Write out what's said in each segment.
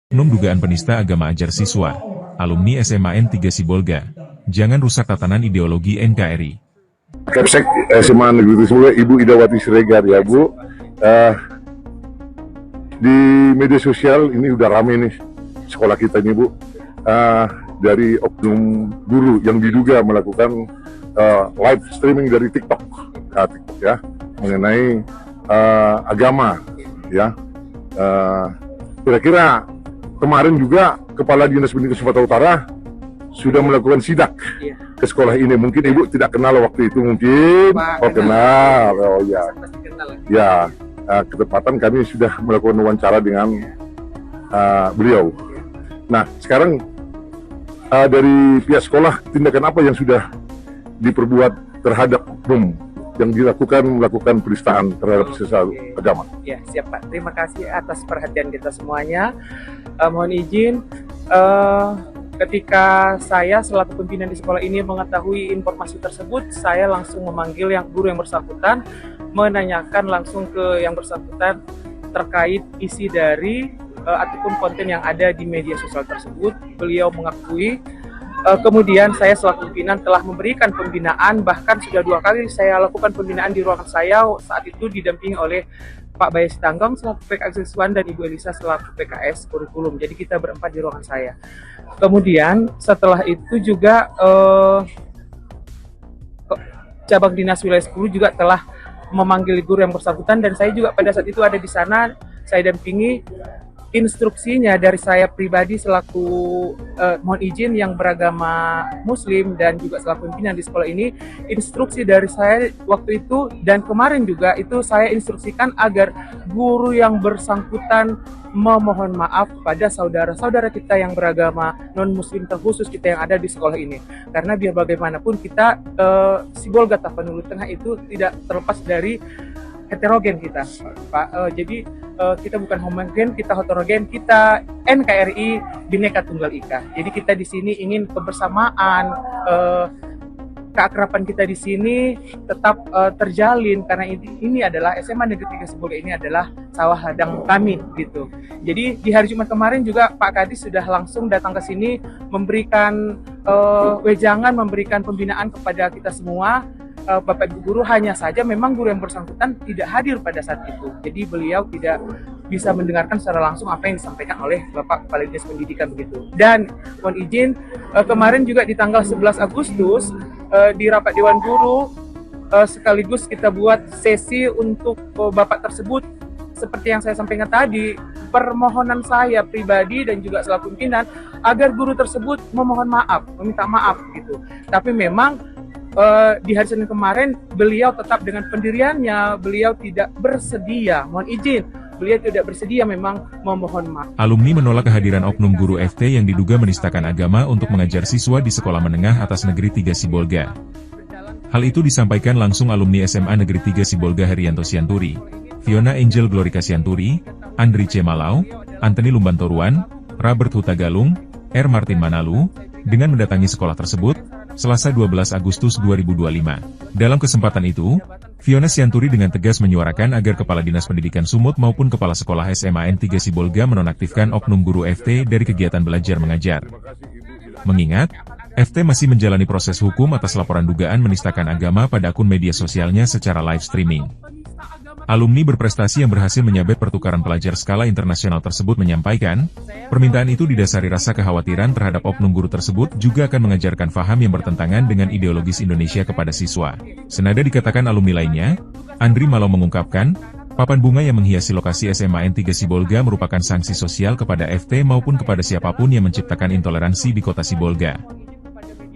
Oknum dugaan penista agama ajar siswa, alumni SMA N3 Sibolga. Jangan rusak tatanan ideologi NKRI. Kapsek SMA Negeri Sibolga, Ibu Idawati Siregar ya Bu. Di media sosial ini udah rame nih sekolah kita nih Bu. Dari oknum guru yang diduga melakukan live streaming dari TikTok ya, mengenai agama ya. Kira-kira kemarin juga Kepala Dinas Pendidikan Sumatera Utara sudah melakukan sidak ke sekolah ini. Mungkin Ibu tidak kenal waktu itu mungkin. Oh kenal, oh ya. Ya, ketepatan kami sudah melakukan wawancara dengan beliau. Nah, sekarang dari pihak sekolah, tindakan apa yang sudah diperbuat terhadap oknum yang melakukan penistaan terhadap sesuatu agama? Ya, siap Pak. Terima kasih atas perhatian kita semuanya. Mohon izin, ketika saya selaku pimpinan di sekolah ini mengetahui informasi tersebut, saya langsung memanggil guru yang bersangkutan, menanyakan langsung ke yang bersangkutan terkait isi dari ataupun konten yang ada di media sosial tersebut. Beliau mengakui. Kemudian saya selaku pimpinan telah memberikan pembinaan, bahkan sudah 2 kali saya lakukan pembinaan di ruangan saya, saat itu didampingi oleh Pak Bayes Tanggong selaku PKS Siswan dan Ibu Elisa selaku PKS Kurikulum. Jadi kita berempat di ruangan saya. Kemudian setelah itu juga cabang dinas wilayah 10 juga telah memanggil guru yang bersangkutan, dan saya juga pada saat itu ada di sana. Saya dampingi. Instruksinya dari saya pribadi selaku mohon izin yang beragama Muslim dan juga selaku pimpinan di sekolah ini, instruksi dari saya waktu itu dan kemarin juga itu saya instruksikan agar guru yang bersangkutan memohon maaf pada saudara-saudara kita yang beragama non-Muslim, terkhusus kita yang ada di sekolah ini. Karena biar bagaimanapun kita Sibolga Tapanuli Tengah itu tidak terlepas dari heterogen kita, Pak. Jadi kita bukan homogen, kita heterogen, kita NKRI Bhinneka Tunggal Ika. Jadi kita di sini ingin kebersamaan, keakraban kita di sini tetap terjalin, karena ini adalah SMA Negeri 3 Sibolga, ini adalah sawah ladang kami gitu. Jadi di hari Jumat kemarin juga Pak Kadis sudah langsung datang ke sini memberikan wejangan, memberikan pembinaan kepada kita semua. Bapak Ibu guru, hanya saja memang guru yang bersangkutan tidak hadir pada saat itu. Jadi beliau tidak bisa mendengarkan secara langsung apa yang disampaikan oleh Bapak Kepala Dinas Pendidikan begitu. Dan mohon izin, kemarin juga di tanggal 11 Agustus di rapat Dewan Guru sekaligus kita buat sesi untuk Bapak tersebut. Seperti yang saya sampaikan tadi, permohonan saya pribadi dan juga selaku pimpinan agar guru tersebut memohon maaf, meminta maaf gitu. Tapi memang di hari Senin kemarin beliau tetap dengan pendiriannya, beliau tidak bersedia, mohon izin, beliau tidak bersedia memang memohon maaf. Alumni menolak kehadiran oknum guru FT yang diduga menistakan agama untuk mengajar siswa di Sekolah Menengah Atas Negeri 3 Sibolga. Hal itu disampaikan langsung alumni SMA Negeri 3 Sibolga Herianto Sianturi, Fiona Angel Glorika Sianturi, Andri C. Malau, Anthony Lumbantoruan, Robert Huta Galung, R. Martin Manalu, dengan mendatangi sekolah tersebut Selasa 12 Agustus 2025. Dalam kesempatan itu, Fiona Sianturi dengan tegas menyuarakan agar Kepala Dinas Pendidikan Sumut maupun Kepala Sekolah SMA N3 Sibolga menonaktifkan oknum guru FT dari kegiatan belajar mengajar. Mengingat, FT masih menjalani proses hukum atas laporan dugaan menistakan agama pada akun media sosialnya secara live streaming. Alumni berprestasi yang berhasil menyabet pertukaran pelajar skala internasional tersebut menyampaikan, permintaan itu didasari rasa kekhawatiran terhadap oknum guru tersebut juga akan mengajarkan faham yang bertentangan dengan ideologis Indonesia kepada siswa. Senada dikatakan alumni lainnya, Andri Malau mengungkapkan, papan bunga yang menghiasi lokasi SMA N3 Sibolga merupakan sanksi sosial kepada FT maupun kepada siapapun yang menciptakan intoleransi di kota Sibolga.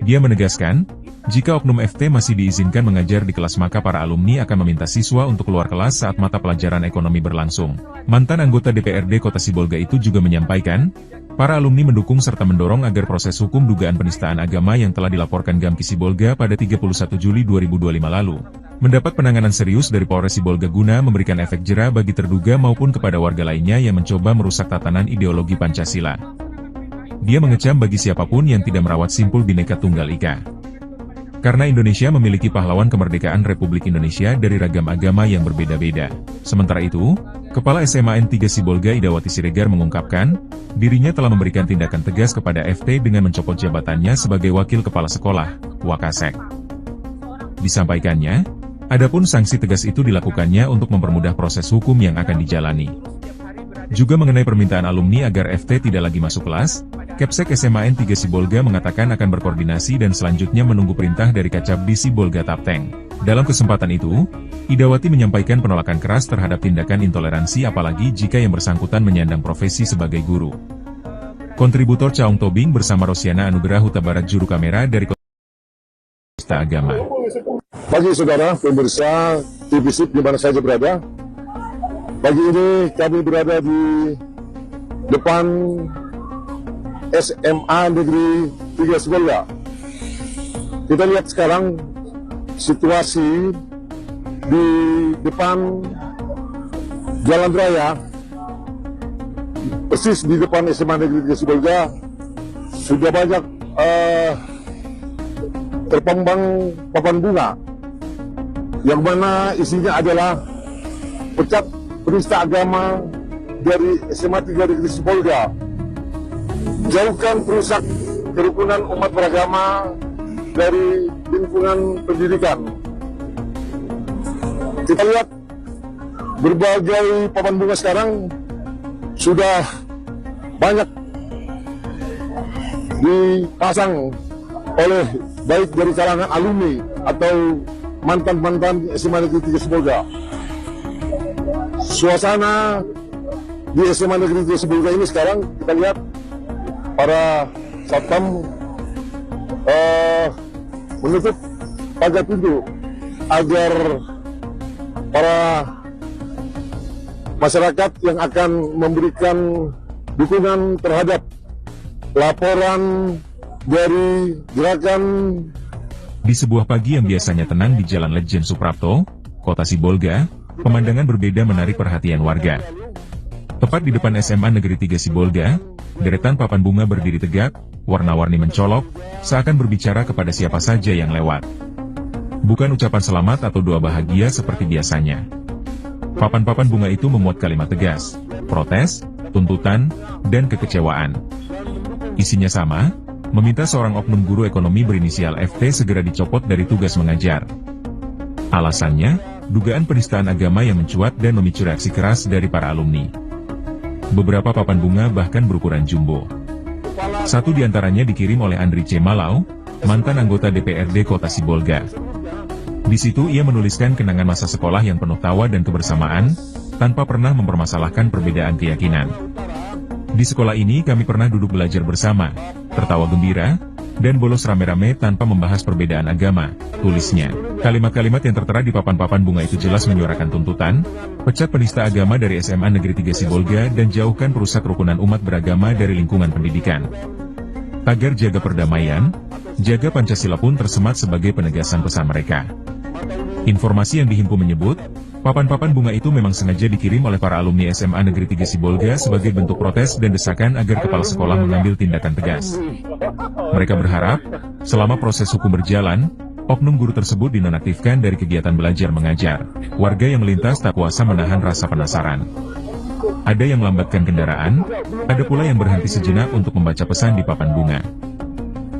Dia menegaskan, jika oknum FT masih diizinkan mengajar di kelas maka para alumni akan meminta siswa untuk keluar kelas saat mata pelajaran ekonomi berlangsung. Mantan anggota DPRD Kota Sibolga itu juga menyampaikan, para alumni mendukung serta mendorong agar proses hukum dugaan penistaan agama yang telah dilaporkan Gamki Sibolga pada 31 Juli 2025 lalu mendapat penanganan serius dari Polres Sibolga guna memberikan efek jera bagi terduga maupun kepada warga lainnya yang mencoba merusak tatanan ideologi Pancasila. Dia mengecam bagi siapapun yang tidak merawat simpul Bhinneka Tunggal Ika. Karena Indonesia memiliki pahlawan kemerdekaan Republik Indonesia dari ragam agama yang berbeda-beda. Sementara itu, Kepala SMA N3 Sibolga Idawati Siregar mengungkapkan, dirinya telah memberikan tindakan tegas kepada FT dengan mencopot jabatannya sebagai Wakil Kepala Sekolah, Wakasek. Disampaikannya, adapun sanksi tegas itu dilakukannya untuk mempermudah proses hukum yang akan dijalani. Juga mengenai permintaan alumni agar FT tidak lagi masuk kelas, Kepsek SMA N3 Sibolga mengatakan akan berkoordinasi dan selanjutnya menunggu perintah dari Kacabdi Sibolga Tapteng. Dalam kesempatan itu, Idawati menyampaikan penolakan keras terhadap tindakan intoleransi apalagi jika yang bersangkutan menyandang profesi sebagai guru. Kontributor Caung Tobing bersama Rosiana Anugerah Huta Barat Juru Kamera dari Kota Agama. Pagi saudara pemirsa TV SIP di mana saja berada. Pagi ini kami berada di depan SMA Negeri 3 Sibolga. Kita lihat sekarang situasi di depan jalan raya, persis di depan SMA Negeri 3 Sibolga, sudah banyak terpampang papan bunga, yang mana isinya adalah pecat penista agama dari SMA 3 Negeri Sibolga. Jauhkan perusak kerukunan umat beragama dari lingkungan pendidikan. Kita lihat berbagai papan bunga sekarang sudah banyak dipasang oleh baik dari kalangan alumni atau mantan-mantan SMA Negeri 3 Sibolga. Suasana di SMA Negeri 3 Sibolga ini sekarang kita lihat para satpam menutup pagar pintu agar para masyarakat yang akan memberikan dukungan terhadap laporan dari gerakan. Di sebuah pagi yang biasanya tenang di Jalan Lejen Suprapto, Kota Sibolga, pemandangan berbeda menarik perhatian warga. Tepat di depan SMA Negeri 3 Sibolga, deretan papan bunga berdiri tegak, warna-warni mencolok, seakan berbicara kepada siapa saja yang lewat. Bukan ucapan selamat atau doa bahagia seperti biasanya. Papan-papan bunga itu memuat kalimat tegas, protes, tuntutan, dan kekecewaan. Isinya sama, meminta seorang oknum guru ekonomi berinisial FT segera dicopot dari tugas mengajar. Alasannya, dugaan penistaan agama yang mencuat dan memicu reaksi keras dari para alumni. Beberapa papan bunga bahkan berukuran jumbo. Satu di antaranya dikirim oleh Andri C. Malau, mantan anggota DPRD Kota Sibolga. Di situ ia menuliskan kenangan masa sekolah yang penuh tawa dan kebersamaan, tanpa pernah mempermasalahkan perbedaan keyakinan. Di sekolah ini kami pernah duduk belajar bersama, tertawa gembira, dan bolos rame-rame tanpa membahas perbedaan agama, tulisnya. Kalimat-kalimat yang tertera di papan-papan bunga itu jelas menyuarakan tuntutan, pecat penista agama dari SMA Negeri 3 Sibolga dan jauhkan perusak rukunan umat beragama dari lingkungan pendidikan. Tagar jaga perdamaian, jaga Pancasila pun tersemat sebagai penegasan pesan mereka. Informasi yang dihimpun menyebut, papan-papan bunga itu memang sengaja dikirim oleh para alumni SMA Negeri 3 Sibolga sebagai bentuk protes dan desakan agar kepala sekolah mengambil tindakan tegas. Mereka berharap, selama proses hukum berjalan, oknum guru tersebut dinonaktifkan dari kegiatan belajar mengajar. Warga yang melintas tak kuasa menahan rasa penasaran. Ada yang melambatkan kendaraan, ada pula yang berhenti sejenak untuk membaca pesan di papan bunga.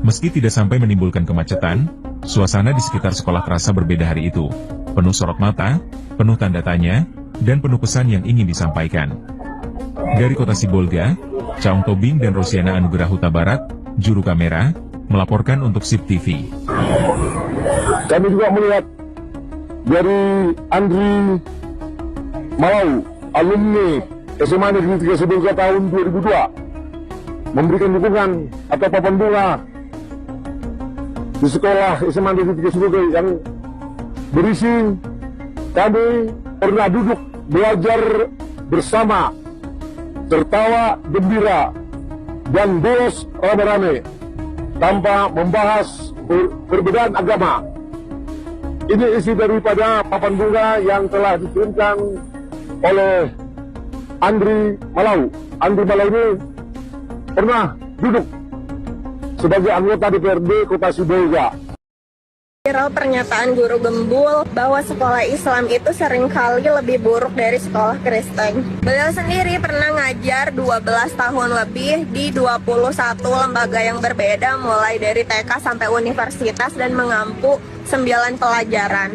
Meski tidak sampai menimbulkan kemacetan, suasana di sekitar sekolah terasa berbeda hari itu. Penuh sorot mata, penuh tanda tanya, dan penuh pesan yang ingin disampaikan. Dari Kota Sibolga, Caung Tobing dan Rosiana Anugerah Huta Barat, Juru Kamera, melaporkan untuk SIP TV. Kami juga melihat dari Andri Malau, alumni SMA Negeri 3 Sibolga tahun 2002, memberikan dukungan atau papan bunga di sekolah SMA Negeri 3 Sibolga yang berisi kami pernah duduk belajar bersama, tertawa gembira, dan bolos rame-rame tanpa membahas perbedaan agama. Ini isi daripada papan bunga yang telah dikirimkan oleh Andri Malau. Andri Malau ini pernah duduk sebagai anggota DPRD Kota Sibolga. Viral pernyataan guru Gembul bahwa sekolah Islam itu seringkali lebih buruk dari sekolah Kristen. Beliau sendiri pernah ngajar 12 tahun lebih di 21 lembaga yang berbeda mulai dari TK sampai universitas dan mengampu 9 pelajaran.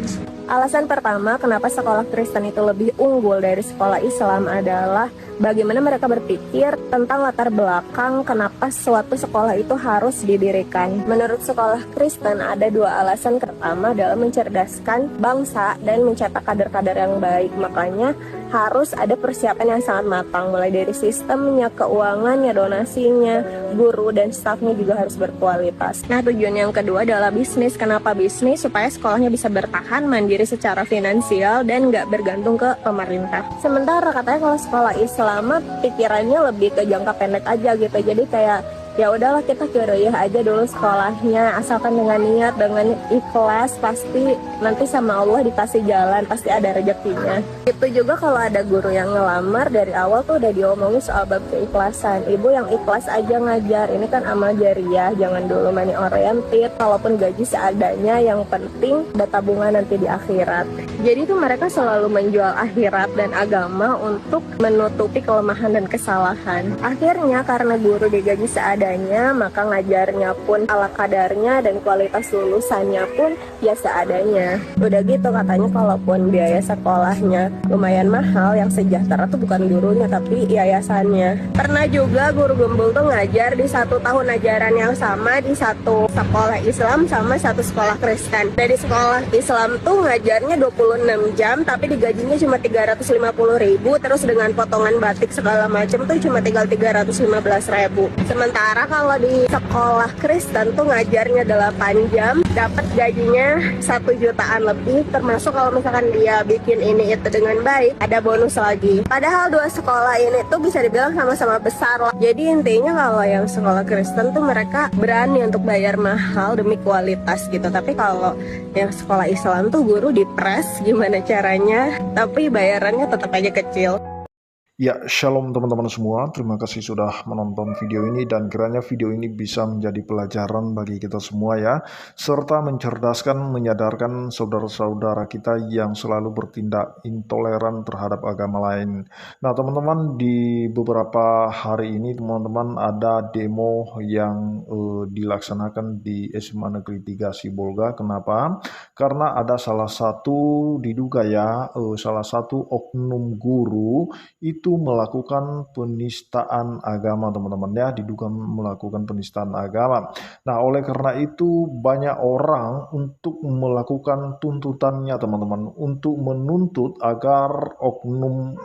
Alasan pertama kenapa sekolah Kristen itu lebih unggul dari sekolah Islam adalah bagaimana mereka berpikir tentang latar belakang kenapa suatu sekolah itu harus didirikan. Menurut sekolah Kristen ada 2 alasan. Pertama adalah mencerdaskan bangsa dan mencetak kader-kader yang baik. Makanya harus ada persiapan yang sangat matang, mulai dari sistemnya, keuangannya, donasinya, guru dan stafnya juga harus berkualitas. Nah, tujuan yang kedua adalah bisnis. Kenapa bisnis? Supaya sekolahnya bisa bertahan mandiri secara finansial dan nggak bergantung ke pemerintah. Sementara katanya kalau sekolah Islam pikirannya lebih ke jangka pendek aja gitu. Jadi kayak ya udahlah kita kuliah aja dulu sekolahnya, asalkan dengan niat, dengan ikhlas, pasti nanti sama Allah dikasih jalan, pasti ada rezekinya. Itu juga kalau ada guru yang ngelamar dari awal tuh udah diomongin soal bab keikhlasan. Ibu yang ikhlas aja ngajar, ini kan amal jariah, jangan dulu money oriented, kalaupun gaji seadanya, yang penting ada tabungan nanti di akhirat. Jadi tuh mereka selalu menjual akhirat dan agama untuk menutupi kelemahan dan kesalahan. Akhirnya karena guru digaji seadanya, maka ngajarnya pun ala kadarnya dan kualitas lulusannya pun ya seadanya. Udah gitu katanya kalaupun biaya sekolahnya lumayan mahal, yang sejahtera tuh bukan gurunya tapi yayasannya. Pernah juga guru Gembul tuh ngajar di 1 tahun ajaran yang sama di 1 sekolah Islam sama 1 sekolah Kristen. Dari sekolah Islam tuh ngajarnya 26 jam tapi digajinya cuma 350.000, terus dengan potongan batik segala macam tuh cuma tinggal 315.000. Sementara kalau di sekolah Kristen tuh ngajarnya 8 jam, dapat gajinya 1 jutaan lebih, termasuk kalau misalkan dia bikin ini itu dengan baik, ada bonus lagi. Padahal 2 sekolah ini tuh bisa dibilang sama-sama besar lah. Jadi intinya kalau yang sekolah Kristen tuh mereka berani untuk bayar mahal demi kualitas gitu. Tapi kalau yang sekolah Islam tuh guru dipres gimana caranya, tapi bayarannya tetap aja kecil. Ya, shalom teman-teman semua. Terima kasih sudah menonton video ini dan kiranya video ini bisa menjadi pelajaran bagi kita semua ya, serta mencerdaskan, menyadarkan saudara-saudara kita yang selalu bertindak intoleran terhadap agama lain. Nah, teman-teman, di beberapa hari ini teman-teman ada demo yang dilaksanakan di SMA Negeri 3 Sibolga. Kenapa? Karena ada salah satu diduga ya, salah satu oknum guru itu melakukan penistaan agama teman-teman ya, diduga melakukan penistaan agama. Nah, oleh karena itu banyak orang untuk melakukan tuntutannya teman-teman, untuk menuntut agar oknum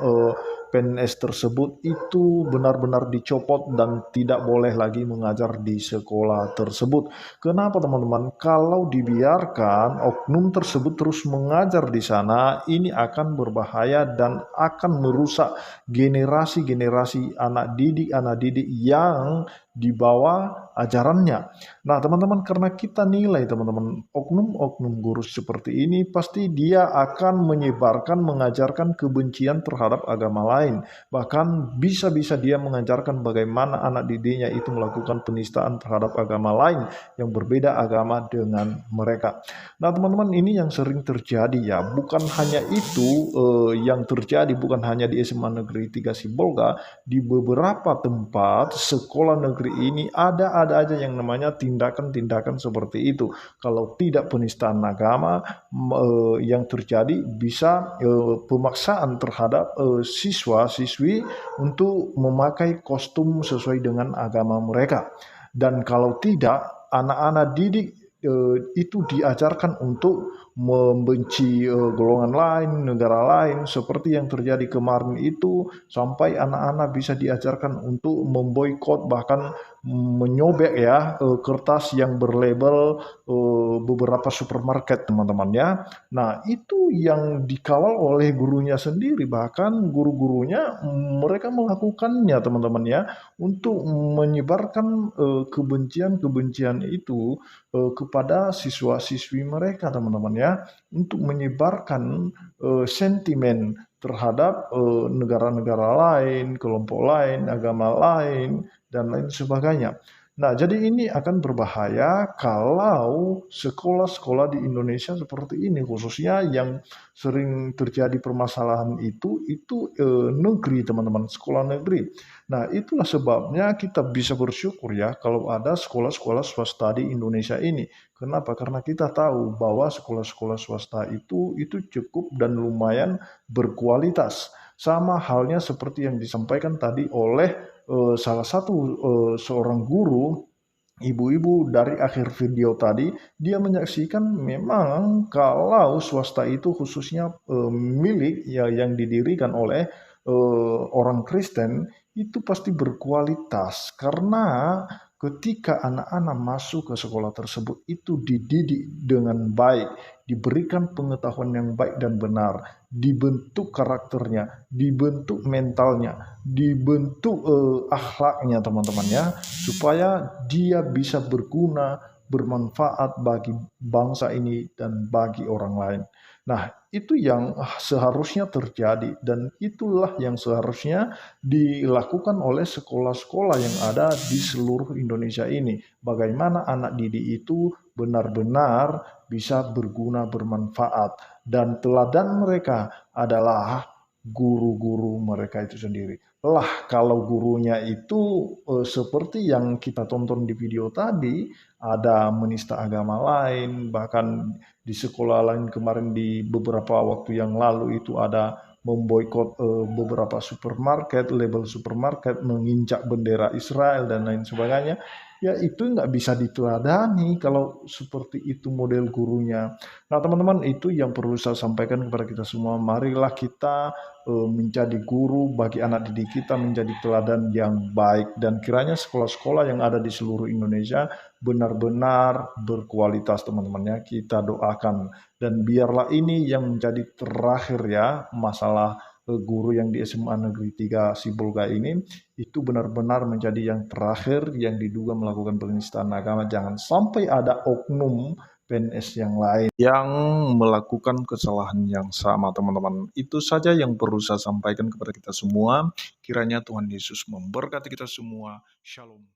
PNS tersebut itu benar-benar dicopot dan tidak boleh lagi mengajar di sekolah tersebut. Kenapa teman-teman? Kalau dibiarkan oknum tersebut terus mengajar di sana, ini akan berbahaya dan akan merusak generasi-generasi anak didik yang di bawah ajarannya. Nah, teman-teman, karena kita nilai teman-teman, oknum-oknum guru seperti ini pasti dia akan menyebarkan, mengajarkan kebencian terhadap agama lain. Bahkan bisa-bisa dia mengajarkan bagaimana anak didiknya itu melakukan penistaan terhadap agama lain yang berbeda agama dengan mereka. Nah, teman-teman, ini yang sering terjadi ya. Bukan hanya itu yang terjadi, bukan hanya di SMA Negeri 3 Sibolga, di beberapa tempat sekolah negeri ini ada aja yang namanya tindakan-tindakan seperti itu. Kalau tidak penistaan agama, yang terjadi bisa pemaksaan terhadap siswa-siswi untuk memakai kostum sesuai dengan agama mereka. Dan kalau tidak, anak-anak didik itu diajarkan untuk membenci golongan lain, negara lain, seperti yang terjadi kemarin itu, sampai anak-anak bisa diajarkan untuk memboikot, bahkan menyobek ya kertas yang berlabel beberapa supermarket teman-teman ya. Nah, itu yang dikawal oleh gurunya sendiri, bahkan guru-gurunya mereka melakukannya teman-teman ya, untuk menyebarkan kebencian-kebencian itu kepada siswa-siswi mereka teman-teman ya, untuk menyebarkan sentimen terhadap negara-negara lain, kelompok lain, agama lain, dan lain sebagainya. Nah, jadi ini akan berbahaya kalau sekolah-sekolah di Indonesia seperti ini, khususnya yang sering terjadi permasalahan itu negeri, teman-teman, sekolah negeri. Nah, itulah sebabnya kita bisa bersyukur ya kalau ada sekolah-sekolah swasta di Indonesia ini. Kenapa? Karena kita tahu bahwa sekolah-sekolah swasta itu cukup dan lumayan berkualitas. Sama halnya seperti yang disampaikan tadi oleh salah satu seorang guru, ibu-ibu dari akhir video tadi, dia menyaksikan memang kalau swasta itu khususnya milik ya yang didirikan oleh orang Kristen itu pasti berkualitas karena ketika anak-anak masuk ke sekolah tersebut itu dididik dengan baik, diberikan pengetahuan yang baik dan benar, dibentuk karakternya, dibentuk mentalnya, dibentuk akhlaknya teman-teman ya, supaya dia bisa berguna, bermanfaat bagi bangsa ini dan bagi orang lain. Nah, itu yang seharusnya terjadi dan itulah yang seharusnya dilakukan oleh sekolah-sekolah yang ada di seluruh Indonesia ini. Bagaimana anak didik itu benar-benar bisa berguna, bermanfaat, dan teladan mereka adalah guru-guru mereka itu sendiri. Lah kalau gurunya itu seperti yang kita tonton di video tadi, ada menista agama lain, bahkan di sekolah lain kemarin di beberapa waktu yang lalu itu ada memboikot beberapa supermarket, label supermarket, menginjak bendera Israel dan lain sebagainya. Ya itu nggak bisa diteladani kalau seperti itu model gurunya. Nah teman-teman, itu yang perlu saya sampaikan kepada kita semua. Marilah kita menjadi guru bagi anak didik kita, menjadi teladan yang baik, dan kiranya sekolah-sekolah yang ada di seluruh Indonesia benar-benar berkualitas teman-teman ya, kita doakan. Dan biarlah ini yang menjadi terakhir ya, masalah guru yang di SMA Negeri 3 Sibolga ini, itu benar-benar menjadi yang terakhir yang diduga melakukan penistaan agama. Jangan sampai ada oknum PNS yang lain yang melakukan kesalahan yang sama teman-teman. Itu saja yang perlu saya sampaikan kepada kita semua. Kiranya Tuhan Yesus memberkati kita semua. Shalom.